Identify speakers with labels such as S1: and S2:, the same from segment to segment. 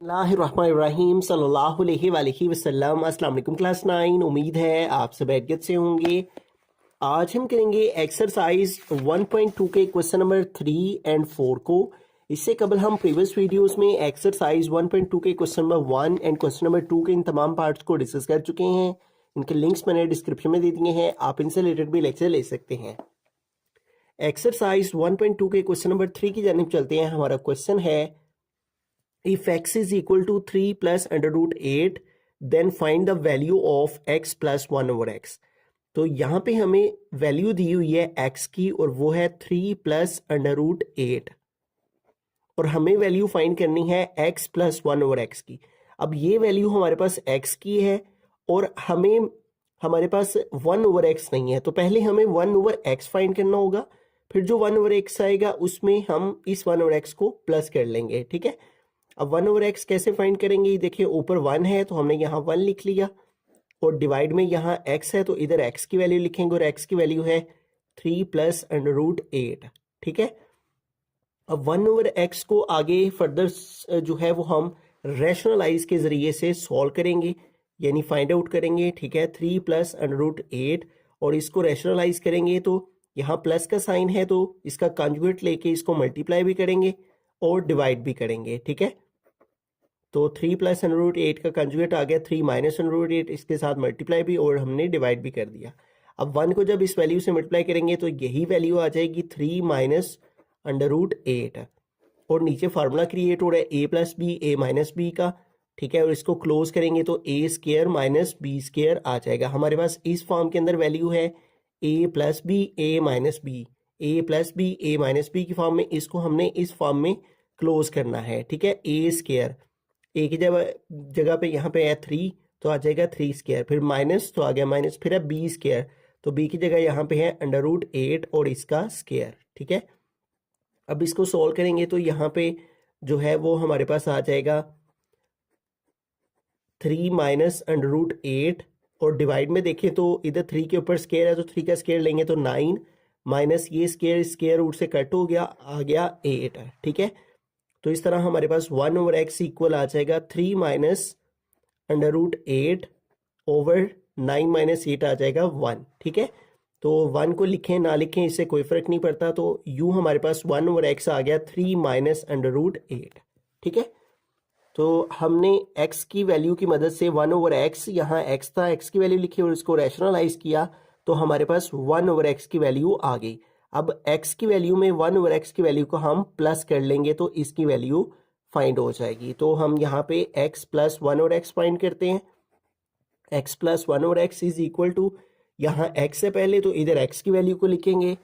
S1: बिस्मिल्लाहिर्रहमानिर्रहीम सल्लल्लाहु अलैहि वसल्लम। अस्सलाम वालेकुम क्लास 9। उम्मीद है आप सब खैरियत से होंगे। आज हम करेंगे एक्सरसाइज 1.2 के क्वेश्चन नंबर 3 एंड 4 को। इससे कबल हम प्रीवियस वीडियोस में एक्सरसाइज 1.2 के question number 1 and question number 2 के इन तमाम पार्ट्स को डिस्कस कर चुके हैं। इनके लिंक्स मैंने डिस्क्रिप्शन में दे दिए हैं, आप इनसे रिलेटेड भी लेक्चर ले सकते हैं। एक्सरसाइज 1.2 के क्वेश्चन नंबर 3 की जानिब चलते हैं। हमारा क्वेश्चन है if x is equal to 3 plus under root 8 then find the value of x plus 1 over x। तो यहाँ पे हमें वैल्यू दी हुई है x की और वो है 3 प्लस अंडर रूट 8 और हमें वैल्यू फाइंड करनी है x प्लस 1 ओवर x की। अब ये वैल्यू हमारे पास x की है और हमारे पास 1 ओवर x नहीं है, तो पहले हमें 1 ओवर x फाइंड करना होगा। फिर जो 1 ओवर x आएगा उसमें हम इस 1 ओवर x को प्लस कर लेंगे। ठीक है, अब 1 ओवर x कैसे फाइंड करेंगे? देखिए ऊपर 1 है तो हमने यहाँ 1 लिख लिया और डिवाइड में यहाँ x है तो इधर x की वैल्यू लिखेंगे और x की वैल्यू है 3 प्लस अंडर रूट 8। ठीक है, अब 1 ओवर x को आगे फर्दर जो है वो हम रैशनलाइज के जरिए से सॉल्व करेंगे, यानी फाइंड आउट करेंगे। ठीक है, 3 प्लस अंडर रूट 8 और इसको रैशनलाइज करेंगे तो यहाँ प्लस का साइन है तो इसका कॉन्जुगेट लेके इसको मल्टीप्लाई भी करेंगे और डिवाइड भी करेंगे। ठीक है, तो 3 प्लस अंडर रूट 8 का कंजुगेट आ गया 3 माइनस अंडर रूट 8, इसके साथ मल्टीप्लाई भी और हमने डिवाइड भी कर दिया। अब 1 को जब इस वैल्यू से मल्टीप्लाई करेंगे तो यही वैल्यू आ जाएगी 3 माइनस अंडर रूट 8 और नीचे फार्मूला क्रिएट हो रहा है a plus B A minus B का। ठीक है, और इसको क्लोज करेंगे तो a square minus B square आ जाएगा। हमारे पास इस फॉर्म के अंदर वैल्यू है a plus B A minus B, A plus B A minus B की फॉर्म में, इसको हमने इस फॉर्म में क्लोज करना है। ठीक है, a स्क्वायर ए की जगह पे यहाँ पे है 3 तो आ जाएगा 3 स्क्वायर, फिर माइनस तो आ गया माइनस, फिर है बी स्क्वायर तो बी की जगह यहाँ पे है अंडर रूट 8 और इसका स्क्वायर। ठीक है, अब इसको सॉल्व करेंगे तो यहाँ पे जो है वो हमारे पास आ जाएगा 3 माइनस अंडर रूट 8 और डिवाइड में देखें तो इधर 3 के ऊपर स्क्वायर है तो 3 का स्क्वायर लेंगे तो 9 माइनस ये स्क्वायर रूट से कट हो गया, आ गया 8। ठीक है, तो इस तरह हमारे पास 1 ओवर x इक्वल आ जाएगा 3 minus under root 8 over 9 minus 8 आ जाएगा 1। ठीक है, तो 1 को लिखें ना लिखें इससे कोई फर्क नहीं पड़ता, तो यूं हमारे पास 1 ओवर x आ गया 3 माइनस अंडर रूट 8। ठीक है, तो हमने x की वैल्यू की मदद से 1 ओवर x, यहाँ x था, x की वैल्यू लिखी और इसको रैशनलाइज किया तो हमारे पास 1 ओवर x की वैल्यू आ गई। अब x की वैल्यू में 1 ओवर x की वैल्यू को हम प्लस कर लेंगे तो इसकी वैल्यू फाइंड हो जाएगी। तो हम यहाँ पे x plus 1 over x find करते हैं। x plus 1 over x is equal to, यहाँ x से पहले तो इधर x की वैल्यू को लिखेंगे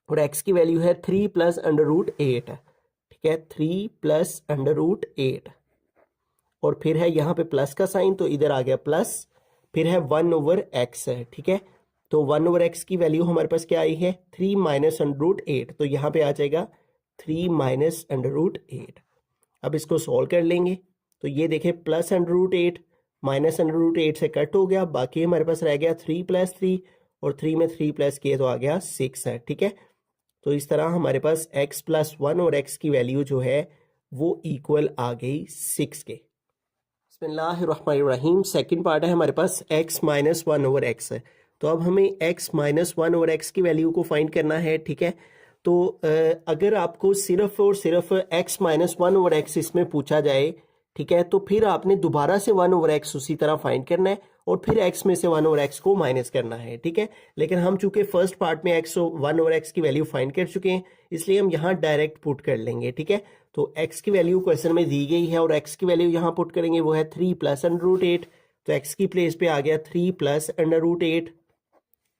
S1: और x की वैल्यू है 3 प्लस अंडर रूट 8। ठीक है, 3 प्लस अंडर रूट 8 और फिर है यहाँ पे प्लस का साइन तो इधर आ गया प्लस, फिर है 1 ओवर x है। ठीक है, तो 1 ओवर x की वैल्यू हमारे पास क्या आई है 3 माइनस अंडर रूट 8, तो यहाँ पे आ जाएगा 3 माइनस अंडर रूट 8। अब इसको सॉल्व कर लेंगे तो ये देखें plus under root 8 minus under root 8 से कट हो गया, बाकी हमारे पास रह गया 3 प्लस 3 और 3 में 3 प्लस किए तो आ गया 6 है। ठीक है, तो इस तरह हमारे पास x प्लस 1 और x की वैल्यू जो है वो इक्वल आ गई 6 के। बिस्मिल्लाहिर्रहमानिर्रहीम। सेकंड पार्ट है हमारे पास x माइनस 1 ओवर x है, तो अब हमें x माइनस 1 ओवर x की वैल्यू को फाइंड करना है। ठीक है, तो अगर आपको सिर्फ और सिर्फ x माइनस 1 ओवर x इसमें पूछा जाए, ठीक है, तो फिर आपने दोबारा से 1 ओवर x उसी तरह फाइंड करना है और फिर x में से 1 ओवर x को माइनस करना है। ठीक है, लेकिन हम चूंकि फर्स्ट पार्ट में 1 ओवर x की वैल्यू फाइंड कर चुके हैं इसलिए हम यहाँ डायरेक्ट पुट कर लेंगे। ठीक है, तो x की वैल्यू क्वेश्चन में दी गई है और x की वैल्यू यहाँ पुट करेंगे वो है 3 प्लस अंडर रूट 8, तो x की प्लेस पे आ गया 3 प्लस अंडर रूट 8,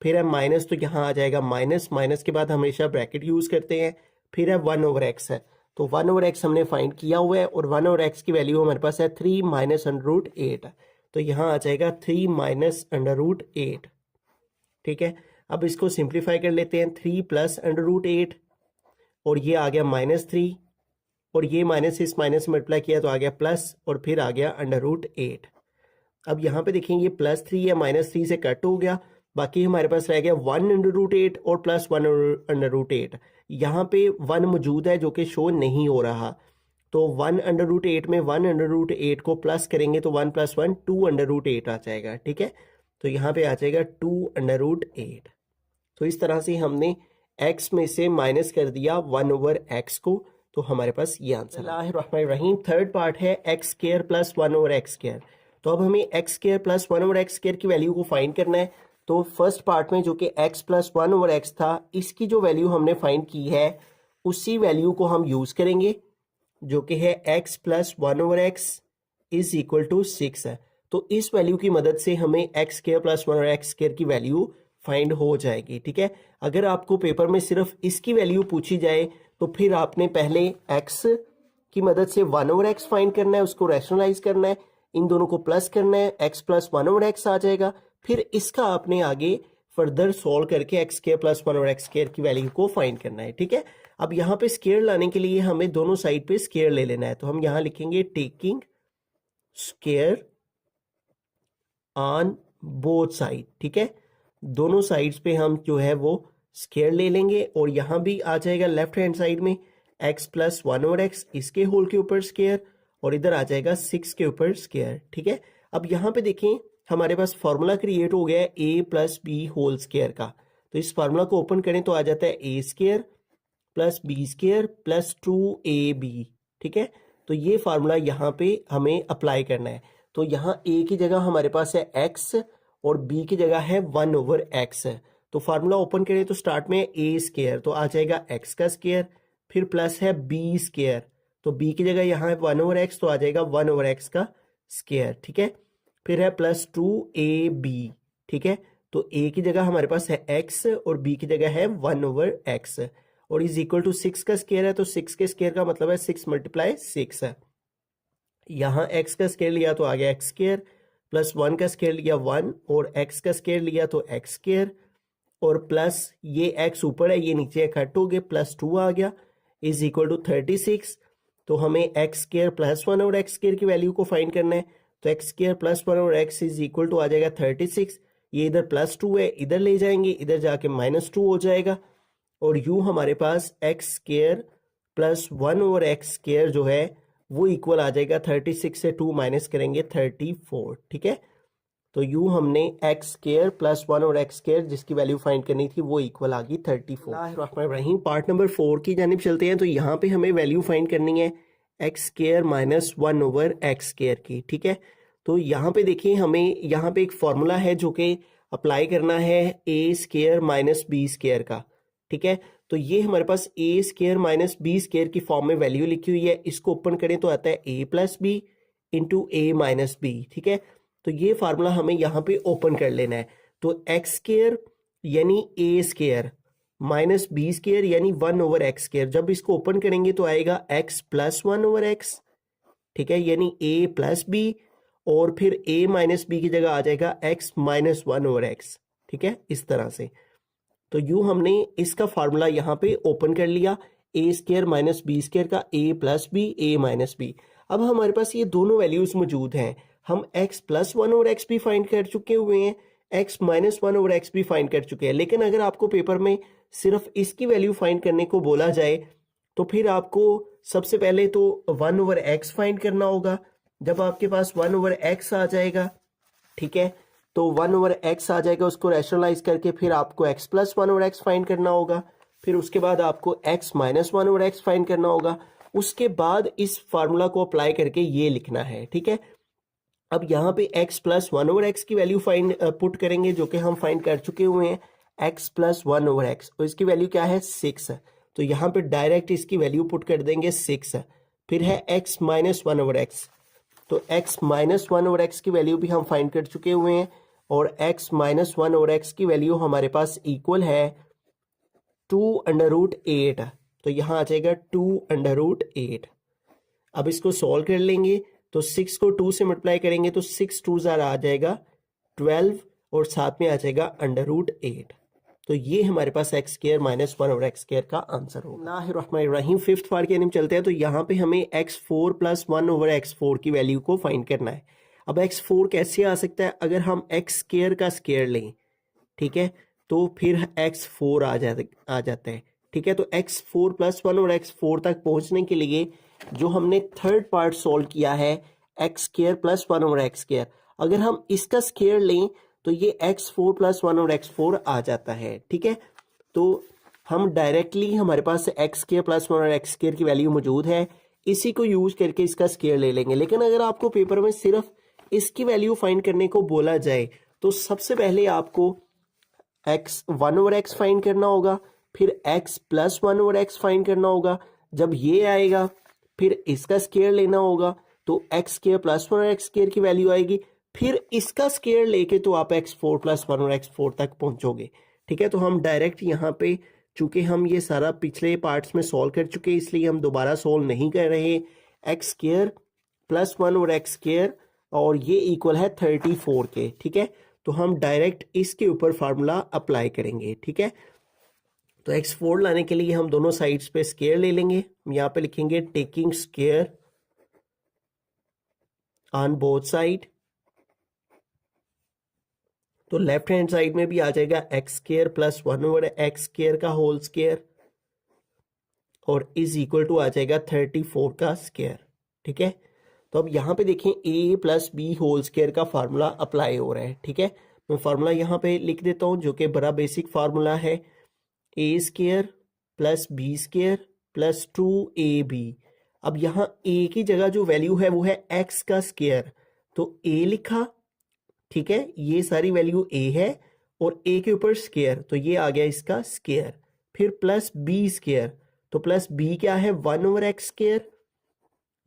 S1: फिर है माइनस तो यहाँ आ जाएगा माइनस, माइनस के बाद हमेशा ब्रैकेट यूज करते हैं, फिर है 1 ओवर x है, तो 1 ओवर x हमने फाइंड किया हुआ है और 1 ओवर x की वैल्यू हमारे पास है 3 माइनस अंडर रूट 8, तो यहाँ आ जाएगा 3 माइनस अंडर रूट 8। ठीक है, अब इसको सिंप्लीफाई कर लेते हैं, 3 प्लस अंडर रूट 8 और ये आ गया माइनस 3 और ये माइनस इस माइनस मल्टीप्लाई किया तो आ गया प्लस और फिर आ गया अंडर रूट 8। अब यहाँ पे देखेंगे प्लस 3 या माइनस 3 से कट हो गया, बाकी हमारे पास रह गया 1 अंडर रूट 8 और प्लस 1 अंडर रूट 8। यहाँ पे 1 मौजूद है जो कि शो नहीं हो रहा, तो 1/8 में 1/8 को प्लस करेंगे तो 1 + 1 2/8 आ जाएगा, ठीक है। तो यहाँ पे आ जाएगा 2/8। तो इस तरह से हमने x में से माइनस कर दिया 1/x को, तो हमारे पास ये आंसर है। थर्ड पार्ट है x² + 1/x²। तो अब हमें x² + 1/x² की वैल्यू को फाइंड करना है। तो फर्स्ट पार्ट में जो कि x + 1/x था, इसकी जो वैल्यू हमने फाइंड की है उसी वैल्यू को हम यूज करेंगे, जो कि है x + 1/x = 6 है। तो इस वैल्यू की मदद से हमें x² + 1/x² की वैल्यू फाइंड हो जाएगी, ठीक है। अगर आपको पेपर में सिर्फ इसकी वैल्यू पूछी जाए तो फिर आपने पहले x की मदद से 1/x फाइंड करना है, उसको रैशनलाइज करना है, इन दोनों को प्लस करना है, x + 1/x आ जाएगा। फिर इसका आपने आगे फर्दर सॉल्व करके x² + 1/x² की वैल्यू को फाइंड करना है, ठीक है। अब यहाँ पे स्क्वायर लाने के लिए हमें दोनों साइड पे स्क्वायर ले लेना है। तो हम यहाँ लिखेंगे taking square on both side, ठीक है। दोनों साइड्स पे हम जो है वो स्क्वायर ले लेंगे और यहाँ भी आ जाएगा लेफ्ट हैंड साइड में x + 1/x इसके होल के ऊपर स्क्वायर और इधर आ जाएगा 6 के ऊपर स्क्वायर, ठीक है। अब यहाँ पे देखें हमारे पास फॉर्मूला क्रिएट हो गया है a + b होल स्क्वायर का। तो इस फार्मूला को ओपन करें तो आ जाता है a² + b² + 2ab, ठीक है। तो ये फार्मूला यहाँ पे हमें अप्लाई करना है। तो यहाँ a की जगह हमारे पास है x और b की जगह है 1/x। तो फार्मूला ओपन करें तो स्टार्ट में a², तो आ जाएगा x का स्क्वायर, फिर प्लस है b², तो b की जगह यहाँ है 1/x, तो आ जाएगा 1/x का स्क्वायर, ठीक है। फिर है प्लस 2ab, ठीक है। तो a की जगह हमारे पास है x और b की जगह है 1/x और = 6 का स्क्वायर है। तो 6 के स्क्वायर का मतलब है 6 × 6 है। यहाँ x का स्क्वायर लिया तो आ गया x² प्लस 1 का स्क्वायर लिया 1 और x का स्क्वायर लिया तो x² और प्लस ये x ऊपर है ये नीचे कट हो गया, प्लस 2 आ गया = 36। तो हमें x² + 1/x² की वैल्यू को फाइंड करना है। तो x² + 1/x = आ जाएगा 36। ये इधर प्लस 2 है, इधर ले जाएंगे, इधर जाके -2 हो जाएगा और यूं हमारे पास x² + 1/x² जो है वो इक्वल आ जाएगा 36 से 2 माइनस करेंगे 34, ठीक है। तो यूं हमने x² + 1/x² जिसकी वैल्यू फाइंड करनी थी वो इक्वल आ गई 34। पार्ट नंबर 4 की जानिब चलते हैं। तो यहाँ पे हमें वैल्यू फाइंड करनी है x² - 1/x² की, ठीक है। तो यहाँ पे देखिए हमें यहाँ पे एक फॉर्मूला है जो कि अप्लाई करना है a² - b² का, ठीक है। तो ये हमारे पास a² - b² की फॉर्म में वैल्यू लिखी हुई है। इसको ओपन करें तो आता है a + b × a - b, ठीक है। तो ये फार्मूला हमें यहाँ पे ओपन कर लेना है। तो x² यानी a² माइनस b² यानी 1/x²। जब इसको ओपन करेंगे तो आएगा x + 1/x, ठीक है, यानी a + b और फिर a - b की जगह आ जाएगा x - 1/x, ठीक है, इस तरह से। तो यूं हमने इसका फार्मूला यहाँ पे ओपन कर लिया a² - b² का a + b a - b। अब हमारे पास ये दोनों वैल्यूज मौजूद हैं। हम x + 1/x भी फाइंड कर चुके हुए हैं, x - 1/x भी फाइंड कर चुके हैं। लेकिन अगर आपको पेपर में सिर्फ इसकी वैल्यू फाइंड करने को बोला जाए तो फिर आपको सबसे पहले तो 1/x फाइंड करना होगा। जब आपके पास 1/x आ जाएगा, ठीक है, तो 1/x आ जाएगा, उसको रैशनलाइज करके फिर आपको x + 1/x फाइंड करना होगा। फिर उसके बाद आपको x - 1/x फाइंड करना होगा। उसके बाद इस फार्मूला को अप्लाई करके ये लिखना है, ठीक है। अब यहाँ पे x + 1/x की वैल्यू फाइंड पुट करेंगे जो कि हम फाइंड कर चुके हुए हैं, x + 1/x और इसकी वैल्यू क्या है 6। तो यहाँ पे डायरेक्ट इसकी वैल्यू पुट कर देंगे 6। फिर है x - 1/x, तो x - 1/x की वैल्यू भी हम फाइंड कर चुके हुए हैं और x - 1/x की वैल्यू हमारे पास इक्वल है 2√8। तो यहाँ आ जाएगा 2√8। अब इसको सॉल्व कर लेंगे तो 6 को 2 से मल्टीप्लाई करेंगे तो 6 2 आ जाएगा 12 और साथ में आ जाएगा √8। तो ये हमारे पास x² - 1/x² का आंसर होगा। फिफ्थ पार्ट के अंदर चलते हैं। तो यहाँ पे हमें x4 + 1/x4 की वैल्यू को फाइंड करना है। अब x4 कैसे आ सकता है? अगर हम x² का स्क्वायर लें, ठीक है, तो फिर x4 आ जाता है, ठीक है। तो x4 + 1/x4 तक पहुंचने के लिए जो हमने थर्ड पार्ट सॉल्व किया है x square plus 1 over x square, अगर हम इसका स्क्वायर लें तो ये x4 प्लस 1 और x4 आ जाता है। ठीक है, तो हम डायरेक्टली, हमारे पास एक्स स्क्वायर प्लस 1 और एक्स स्क्वायर की वैल्यू मौजूद है, इसी को यूज करके इसका स्क्वायर ले लेंगे। लेकिन अगर आपको पेपर में सिर्फ इसकी वैल्यू फाइंड करने को बोला जाए तो सबसे पहले आपको एक्स 1 ओवर एक्स फाइंड करना होगा, फिर x plus 1 over x find करना होगा। जब ये आएगा फिर इसका स्क्वायर लेना होगा, तो एक्स स्क्वायर प्लस 1 और एक्स स्क्वायर की वैल्यू आएगी, फिर इसका स्क्वायर लेके तो आप x4 प्लस 1 और x4 तक पहुंचोगे। ठीक है, तो हम डायरेक्ट यहाँ पे, चूंकि हम ये सारा पिछले पार्ट्स में सॉल्व कर चुके, इसलिए हम दोबारा सॉल्व नहीं कर रहे। एक्स स्क्वायर प्लस 1 और एक्स स्क्वायर, और ये इक्वल है 34 के। ठीक है, तो हम डायरेक्ट इसके ऊपर फार्मूला अप्लाई करेंगे। ठीक है, तो x4 लाने के लिए हम दोनों साइड्स पे स्क्वायर ले लेंगे। हम यहाँ पे लिखेंगे taking square on both side, तो लेफ्ट हैंड साइड में भी आ जाएगा x square plus 1 over x square का होल स्क्वायर, और इज इक्वल टू आ जाएगा 34 का स्क्वायर। ठीक है, तो अब यहाँ पे देखें a plus B whole square का फार्मूला अप्लाई हो रहा है। ठीक है, मैं फार्मूला यहाँ पे लिख देता हूँ, जो कि बड़ा बेसिक फार्मूला है, a square plus B square plus 2ab। अब यहाँ a की जगह जो वैल्यू है वो है x का स्क्वायर, तो a लिखा। ठीक है, ये सारी वैल्यू a है और a के ऊपर स्क्वायर, तो ये आ गया इसका स्क्वायर। फिर प्लस b स्क्वायर, तो प्लस b क्या है 1 ओवर एक्स स्क्वायर,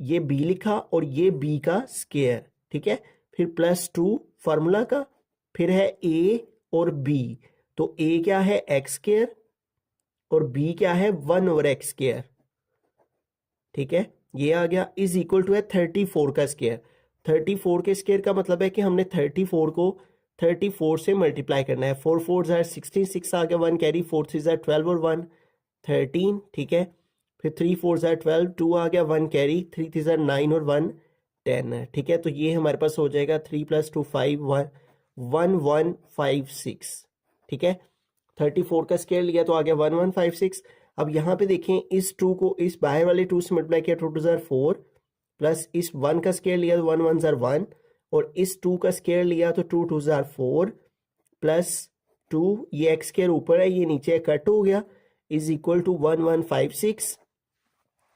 S1: ये b लिखा और ये b का स्क्वायर। ठीक है, फिर प्लस 2 फार्मूला का, फिर है a और b, तो a क्या है एक्स स्क्वायर और b क्या है 1 ओवर एक्स स्क्वायर। ठीक है, ये आ गया, इज इक्वल टू है 34 का स्क्वायर। 34 के स्क्वायर का मतलब है कि हमने 34 को 34 से मल्टीप्लाई करना है। 4 4 ज़ार 16, 6 आ गया 1 कैरी, 4 3 ज़ार 12 और 1 13। ठीक है, फिर 3 4 ज़ार 12, 2 आ गया 1 कैरी, 3 3 ज़ार 9 और 1 10। ठीक है, तो ये हमारे पास हो जाएगा 3 प्लस 2 5 1 1 1 5 6। ठीक है, 34 का स्क्वायर लिया तो आ गया 1 1 5 6। अब यहाँ पे देखें, इस 2 को इस बाहर वाले 2 से मल्टीप्लाई किया, 2 2 ज़ार 4, प्लस इस 1 का स्क्वायर लिया तो 1 1 ज़ार 1, और इस 2 का स्क्वायर लिया तो 2 2 ज़ार 4 प्लस 2, ये एक्स स्क्वायर ऊपर है ये नीचे कट हो गया, इज इक्वल टू 1 1 5 6।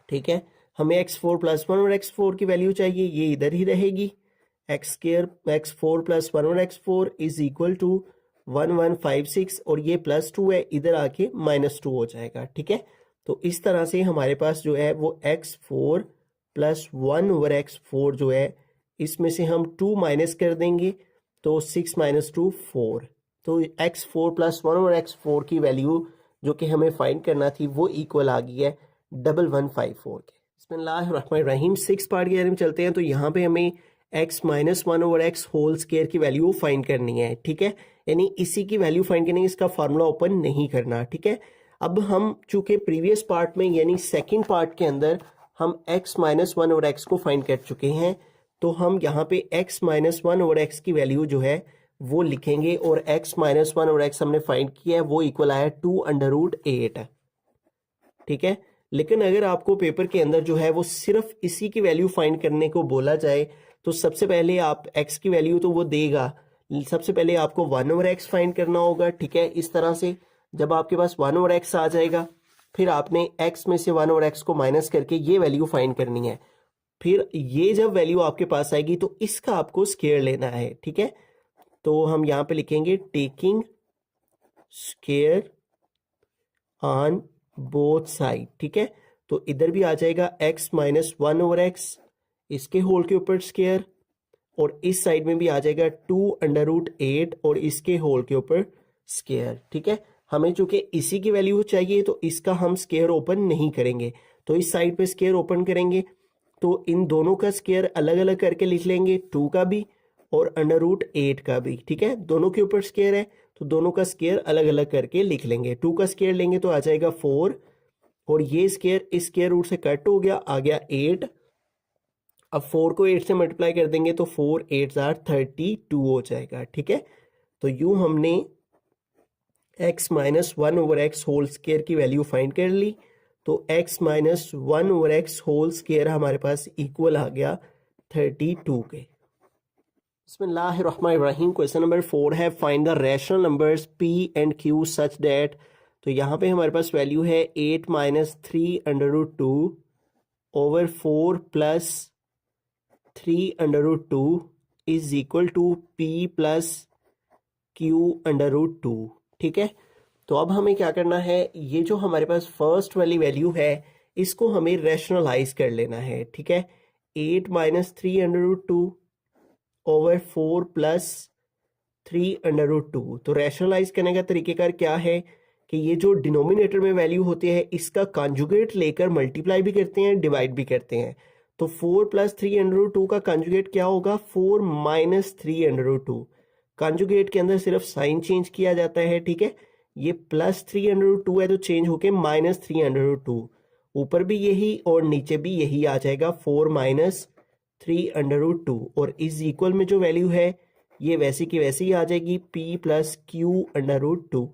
S1: ठीक है, हमें x4 प्लस 1 और x4 की वैल्यू चाहिए, ये इधर ही रहेगी। एक्स स्क्वायर x4 प्लस 1 और x4 इज इक्वल टू 1 1 5 6, और ये प्लस 2 है, इधर आके -2 हो जाएगा। ठीक है, तो इस तरह से हमारे पास जो है वो x4 प्लस 1 ओवर x4 जो है, इसमें से हम 2 माइनस कर देंगे, तो 6 - 2 4, तो x4 प्लस 1 ओवर x4 की वैल्यू जो कि हमें फाइंड करना थी वो इक्वल आ गई है 1154 के। बिस्मिल्लाहिर्रहमानिर्रहीम, 6 पार्ट के बारे में चलते हैं। तो यहाँ पे हमें x minus 1 over X whole square की वैल्यू फाइंड करनी है। ठीक है, यानी इसी की वैल्यू फाइंड करनी है, इसका फार्मूला ओपन नहीं करना। ठीक है, अब हम चूंकि प्रीवियस पार्ट में यानी सेकंड पार्ट के अंदर हम x माइनस 1 ओवर एक्स को फाइंड कर चुके हैं, तो हम यहाँ पे x माइनस 1 ओवर एक्स की वैल्यू जो है वो लिखेंगे, और x माइनस 1 ओवर एक्स हमने फाइंड किया है वो इक्वल आया 2√8। ठीक है, लेकिन अगर आपको पेपर के अंदर जो है वो सिर्फ इसी की वैल्यू फाइंड करने को बोला जाए, तो सबसे पहले आप x की वैल्यू तो वो देगा, सबसे पहले आपको 1 ओवर एक्स फाइंड करना होगा। ठीक है, इस तरह से जब आपके पास 1 ओवर एक्स आ जाएगा, फिर आपने x में से 1 ओवर एक्स को माइनस करके ये वैल्यू फाइंड करनी है। फिर ये जब वैल्यू आपके पास आएगी तो इसका आपको स्क्वायर लेना है। ठीक है, तो हम यहाँ पे लिखेंगे taking square on both side. ठीक है, तो इधर भी आ जाएगा x माइनस 1 ओवर एक्स, इसके होल के ऊपर स्क्वायर, और इस साइड में भी आ जाएगा 2√8 और इसके होल के ऊपर स्क्वायर। ठीक है, हमें चूंकि इसी की वैल्यू चाहिए तो इसका हम स्क्वायर ओपन नहीं करेंगे, तो इस साइड पे स्क्वायर ओपन करेंगे, तो इन दोनों का स्क्वायर अलग अलग करके लिख लेंगे, 2 का भी और √8 का भी। ठीक है, दोनों के ऊपर स्क्वायर है तो दोनों का स्क्वायर अलग अलग करके लिख लेंगे। 2 का स्क्वायर लेंगे तो आ जाएगा 4, और ये स्क्वायर इस स्क्वायर रूट से कट हो गया, आ गया 8। अब 4 को 8 से मल्टीप्लाई कर देंगे तो 4 8 ज़ार 32 हो जाएगा। ठीक है, तो यूं हमने x minus 1 over X whole square की वैल्यू फाइंड कर ली। तो x minus 1/x whole square हमारे पास इक्वल आ गया 32 के। बिस्मिल्लाहिर्रहमानिर्रहीम। क्वेश्चन नंबर 4 है find the rational numbers p and q such that. तो यहाँ पे हमारे पास वैल्यू है 8 minus 3√2 over 4 plus 3√2 is equal to p plus q√2। ठीक है, तो अब हमें क्या करना है, ये जो हमारे पास फर्स्ट वाली वैल्यू है इसको हमें रैशनलाइज कर लेना है। ठीक है, 8 माइनस 3√2 ओवर 4 प्लस 3√2। तो रैशनलाइज करने का तरीकेकार क्या है कि ये जो डिनोमिनेटर में वैल्यू होती है इसका कॉन्जुगेट लेकर मल्टीप्लाई भी करते हैं, डिवाइड भी करते हैं। तो 4 प्लस 3√2 का कॉन्जुगेट क्या होगा, 4 माइनस 3√2। कॉन्जुगेट के अंदर सिर्फ साइन चेंज किया जाता है। ठीक है, ये प्लस 3√2 है तो चेंज होके माइनस 3√2, ऊपर भी यही और नीचे भी यही आ जाएगा 4 माइनस 3√2। और इज इक्वल में जो वैल्यू है ये वैसी की वैसी ही आ जाएगी p प्लस q√2।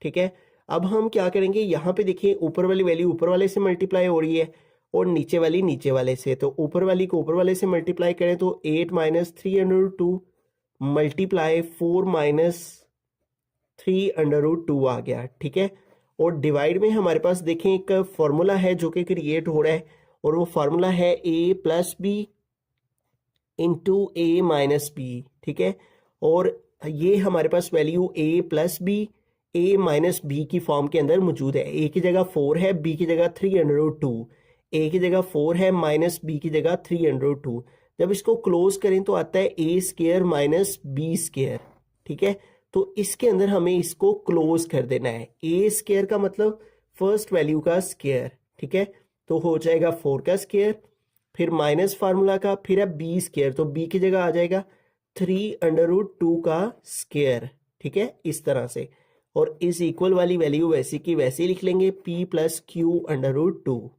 S1: ठीक है, अब हम क्या करेंगे, यहाँ पे देखिए ऊपर वाली वैल्यू ऊपर वाले से मल्टीप्लाई हो रही है और नीचे वाली नीचे वाले से। तो ऊपर वाली को ऊपर वाले से मल्टीप्लाई करें तो 8 माइनस 3√2 मल्टीप्लाई 4 माइनस 3√2 आ गया। ठीक है, और डिवाइड में हमारे पास देखें एक फॉर्मूला है जो कि क्रिएट हो रहा है और वो फार्मूला है a plus B into a minus B. ठीक है, और ये हमारे पास value a plus B a minus B की फॉर्म के अंदर मौजूद है। a की जगह 4 है, b की जगह 3√2, a की जगह 4 है माइनस b की जगह 3√2। जब इसको क्लोज करें तो आता है a square minus b square. ठीक है, तो इसके अंदर हमें इसको क्लोज कर देना है। a स्क्वायर का मतलब फर्स्ट वैल्यू का स्क्वायर। ठीक है, तो हो जाएगा 4 का स्क्वायर, फिर माइनस फार्मूला का, फिर है b स्क्वायर, तो b की जगह आ जाएगा 3√2 का स्क्वायर। ठीक है, इस तरह से, और इस इक्वल वाली वैल्यू वैसी की वैसी लिख लेंगे p प्लस q√2।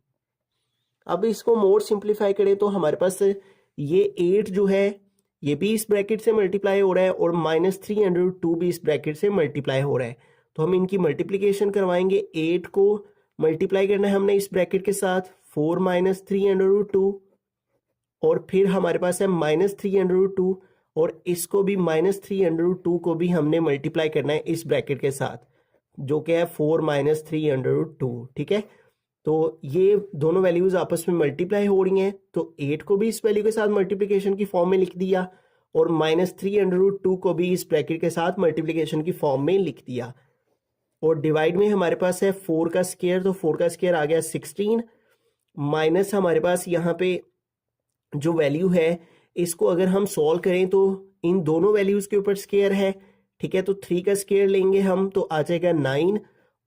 S1: अब इसको मोर सिंप्लीफाई करें तो हमारे पास ये 8 जो है ये भी इस ब्रैकेट से मल्टीप्लाई हो रहा है और माइनस 3√2 भी इस ब्रैकेट से मल्टीप्लाई हो रहा है। तो हम इनकी मल्टीप्लिकेशन करवाएंगे। 8 को मल्टीप्लाई करना है हमने इस ब्रैकेट के साथ 4 माइनस 3√2, और फिर हमारे पास है माइनस 3√2 और इसको भी माइनस 3√2 को भी हमने मल्टीप्लाई करना है इस ब्रैकेट के साथ जो कि है 4 माइनस 3√2। ठीक है, तो ये दोनों वैल्यूज आपस में मल्टीप्लाई हो रही हैं, तो 8 को भी इस वैल्यू के साथ मल्टीप्लिकेशन की फॉर्म में लिख दिया और माइनस 3√2 को भी इस ब्रैकेट के साथ मल्टीप्लिकेशन की फॉर्म में लिख दिया। और डिवाइड में हमारे पास है 4 का स्क्वायर, तो 4 का स्क्वायर आ गया 16, माइनस हमारे पास यहाँ पे जो वैल्यू है इसको अगर हम सॉल्व करें तो इन दोनों वैल्यूज के ऊपर स्क्वायर है। ठीक है, तो 3 का स्क्वायर लेंगे हम तो आ जाएगा 9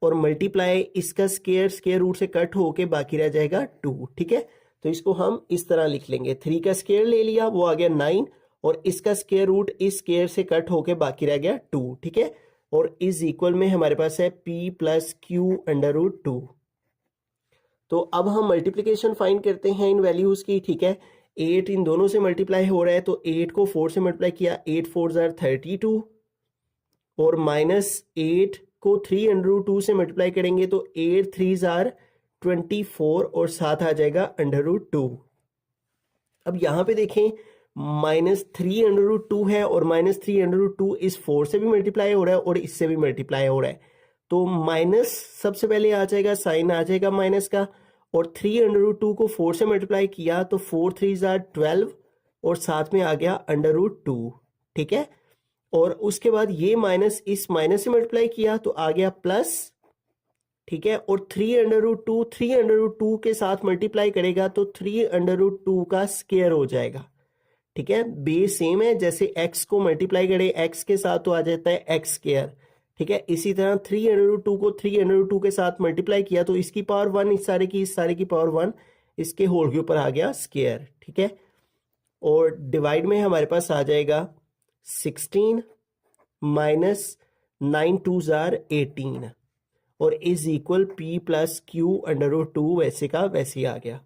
S1: और मल्टीप्लाई इसका स्क्वायर स्क्वायर रूट से कट होके बाकी रह जाएगा 2। ठीक है, तो इसको हम इस तरह लिख लेंगे, 3 का स्क्वायर ले लिया वो आ गया 9 और इसका स्क्वायर रूट इस स्क्वायर से कट होके बाकी रह गया 2। ठीक है, और इज इक्वल में हमारे पास है p प्लस q√2। तो अब हम मल्टीप्लिकेशन फाइंड करते हैं इन वैल्यूज की। ठीक है, 8 इन दोनों से मल्टीप्लाई हो रहा है तो 8 को 4 से मल्टीप्लाई किया, 8 4 32 और माइनस 8 को 3√2 से मल्टीप्लाई करेंगे तो 8 3 24 और साथ आ जाएगा √2। अब यहाँ पे देखें माइनस 3√2 है और माइनस 3√2 इस 4 से भी मल्टीप्लाई हो रहा है और इससे भी मल्टीप्लाई हो रहा है, तो माइनस सबसे पहले आ जाएगा, साइन आ जाएगा माइनस का, और 3√2 को 4 से मल्टीप्लाई किया तो 4 3 12 और साथ में आ गया √2। ठीक है, और उसके बाद ये माइनस इस माइनस से मल्टीप्लाई किया तो आ गया प्लस। ठीक है, और 3√2 के साथ मल्टीप्लाई करेगा तो 3√2 का स्क्वायर हो जाएगा। ठीक है, बेस सेम है, जैसे x को मल्टीप्लाई करे x के साथ तो आ जाता है x स्क्वायर। ठीक है, इसी तरह 3√2 को 3√2 के साथ मल्टीप्लाई किया तो इसकी पावर 1 इस सारे की पावर 1 इसके होल के ऊपर आ गया स्क्वायर। ठीक है, और डिवाइड में हमारे पास आ जाएगा 16 माइनस 9 2 18 और is equal p plus q√2 वैसे का वैसे ही आ गया।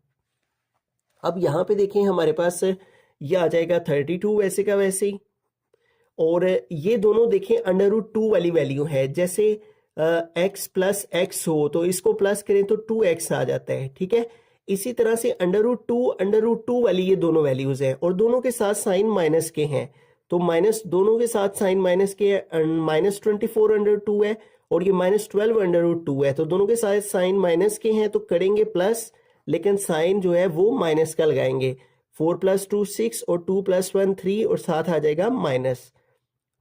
S1: अब यहाँ पे देखें हमारे पास ये आ जाएगा 32 वैसे का वैसे ही, और ये दोनों देखें √2 वाली वैल्यू है। जैसे x प्लस एक्स हो तो इसको प्लस करें तो 2x आ जाता है, ठीक है। इसी तरह से अंडर रूट टू वाली ये दोनों वैल्यूज हैं और दोनों के साथ साइन माइनस के हैं, तो माइनस दोनों के साथ साइन माइनस के -24/2 है और ये -12/2 है, तो दोनों के साथ साइन माइनस के हैं तो करेंगे प्लस, लेकिन साइन जो है वो माइनस का लगाएंगे। 4 + 2 6 और 2 + 1 3 और साथ आ जाएगा माइनस,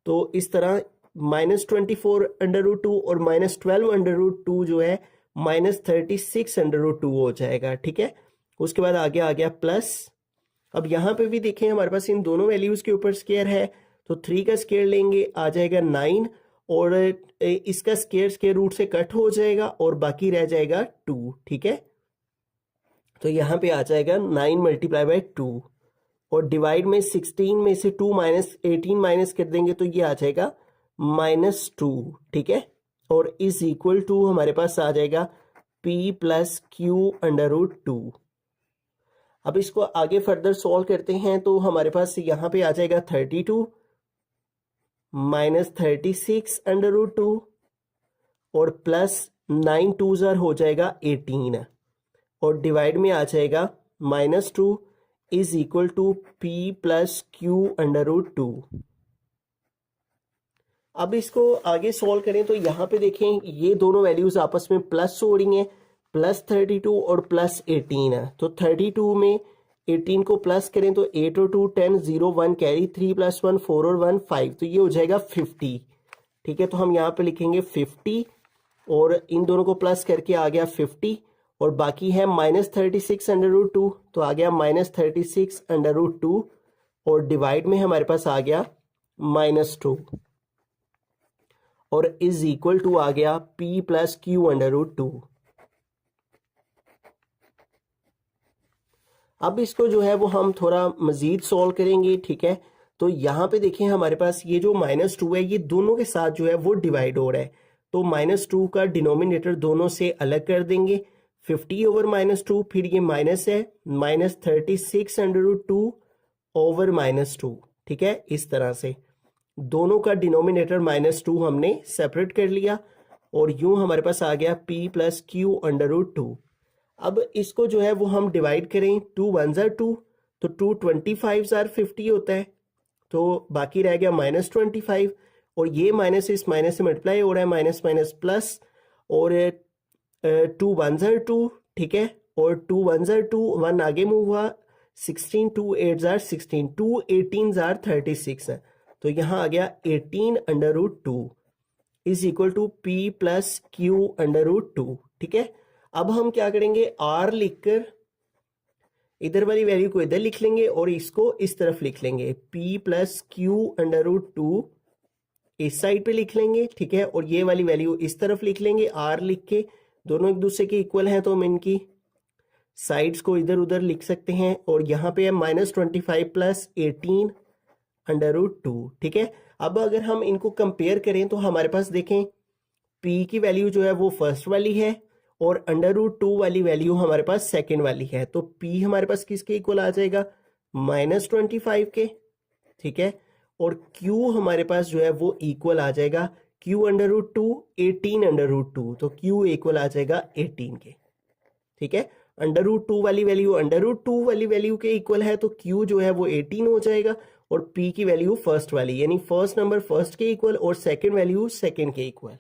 S1: तो इस तरह -24/2 और -12/2 जो है -36/2 हो जाएगा, ठीक है। उसके बाद आगे आ गया प्लस। अब यहाँ पे भी देखें हमारे पास इन दोनों वैल्यूज के ऊपर स्क्वायर है, तो 3 का स्क्वायर लेंगे आ जाएगा 9 और इसका स्क्वायर रूट से कट हो जाएगा और बाकी रह जाएगा 2, ठीक है। तो यहाँ पे आ जाएगा 9 × 2 और डिवाइड में 16 में से 2 -18 माइनस कर देंगे तो ये आ जाएगा -2, ठीक है। और इज इक्वल टू हमारे पास आ जाएगा p + q/√2। अब इसको आगे फर्दर सॉल्व करते हैं तो हमारे पास यहाँ पे आ जाएगा 32 -36/√2 और प्लस 9 2s हो जाएगा 18 और डिवाइड में आ जाएगा -2 is equal to p + q/√2। अब इसको आगे सॉल्व करें तो यहाँ पे देखें ये दोनों वैल्यूज आपस में प्लस हो रही हैं, +32 और +18 है, तो 32 में 18 को प्लस करें तो 8 और 2 10 0 1 कैरी 3 + 1 4 और 1 5, तो ये हो जाएगा 50, ठीक है। तो हम यहाँ पे लिखेंगे 50 और इन दोनों को प्लस करके आ गया 50 और बाकी है -36/2, तो आ गया -36/2 और डिवाइड में हमारे पास आ गया -2 और इज इक्वल टू आ गया p + q/√2। अब इसको जो है वो हम थोड़ा मजीद सॉल्व करेंगे, ठीक है। तो यहाँ पे देखें हमारे पास ये जो -2 है ये दोनों के साथ जो है वो डिवाइड हो रहा है, तो -2 का डिनोमिनेटर दोनों से अलग कर देंगे। 50/-2 फिर ये माइनस है -36/√2 ओवर -2, ठीक है। इस तरह से दोनों का डिनोमिनेटर -2 हमने सेपरेट कर लिया और यूं हमारे पास आ गया p + q/√2। अब इसको जो है वो हम डिवाइड करें, 2 1s are 2 तो 2 25s are 50 होता है, तो बाकी रह गया -25 और ये माइनस इस माइनस से मल्टीप्लाई हो रहा है, माइनस माइनस प्लस और 2 1s are 2, ठीक है, और 2 1s are 2 1 आगे मूव हुआ 16 2 8s are 16 2 18s are 36 है, तो यहाँ आ गया 18/√2 is equal to p + q/√2, ठीक है। अब हम क्या करेंगे, r लिखकर इधर वाली वैल्यू को इधर लिख लेंगे और इसको इस तरफ लिख लेंगे, p + q/√2 इस साइड पे लिख लेंगे, ठीक है, और ये वाली वैल्यू इस तरफ लिख लेंगे। r लिख के दोनों एक दूसरे के इक्वल हैं तो हम इनकी साइड्स को इधर उधर लिख सकते हैं और यहाँ पे है -25 + 18/√2, ठीक है। अब अगर हम इनको कंपेयर करें तो हमारे पास देखें p की वैल्यू जो है वो फर्स्ट वाली है और √2 वाली वैल्यू हमारे पास सेकंड वाली है, तो p हमारे पास किसके इक्वल आ जाएगा, -25 के, ठीक है, और q हमारे पास जो है वो इक्वल आ जाएगा q/√2 18/√2, तो q इक्वल आ जाएगा 18 के, ठीक है। √2 वाली वैल्यू के इक्वल है तो q जो है वो 18 हो जाएगा और p की वैल्यू फर्स्ट वाली यानी फर्स्ट नंबर फर्स्ट के इक्वल और सेकंड वैल्यू सेकंड के इक्वल।